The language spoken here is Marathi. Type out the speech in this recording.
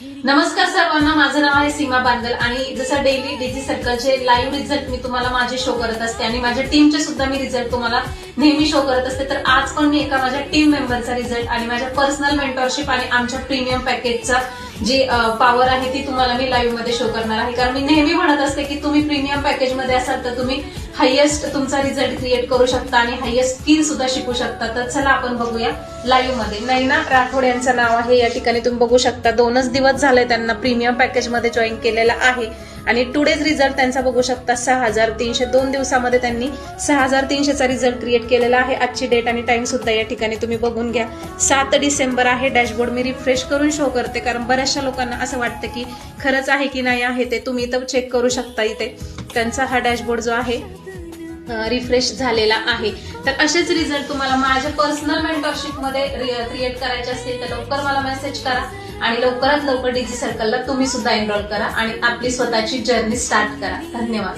नमस्कार सर्वांना, माझं नाव आहे सीमा बांदल आणि जसं डेली डिजी सर्कलचे लाईव्ह रिझल्ट मी तुम्हाला माझे शो करत असते आणि माझ्या टीमचे सुद्धा मी रिझल्ट तुम्हाला नेहमी शो करत असते. तर आज पण मी एका माझ्या टीम मेंबरचा रिझल्ट आणि माझ्या पर्सनल मेंटरशिप आणि आमच्या प्रीमियम पॅकेजचा जी पॉवर आहे ती तुम्हाला मी लाईव्ह मध्ये शो करणार आहे. कारण मी नेहमी म्हणत असते की तुम्ही प्रीमियम पॅकेज मध्ये असाल तर तुम्ही हायेस्ट तुमचा रिझल्ट क्रिएट करू शकता आणि हायेस्ट स्किल सुद्धा शिकू शकता. तर चला आपण बघूया लाईव्ह मध्ये. नैना राठोड यांचं नाव आहे, या ठिकाणी तुम्ही बघू शकता. 2च दिवस झाले त्यांना प्रीमियम पॅकेज मध्ये जॉईन केलेला आहे आणि टुडेज रिझल्ट त्यांचा बघू शकता 6300. 2 दिवसामध्ये त्यांनी 6300चा रिझल्ट क्रिएट केलेला आहे. आजची डेट आणि टाइम सुद्धा या ठिकाणी तुम्ही बघून घ्या. 7 डिसेंबर आहे. डॅशबोर्ड मी रिफ्रेश करून शो करते कारण बऱ्याचशा लोकांना असं वाटतं की खरंच आहे की नाही आहे ते तुम्ही इथं चेक करू शकता. इथे त्यांचा हा डॅशबोर्ड जो आहे रिफ्रेश झालेला आहे. तर असेच रिझल्ट तुम्हाला माझ्या पर्सनल मेंटरशिप मध्ये क्रिएट करायचे असतील तर लवकर मला मेसेज करा आणि लवकरात लवकर डिजी सर्कलला तुम्ही सुद्धा एनरोल करा आणि आपली स्वतःची जर्नी स्टार्ट करा. धन्यवाद.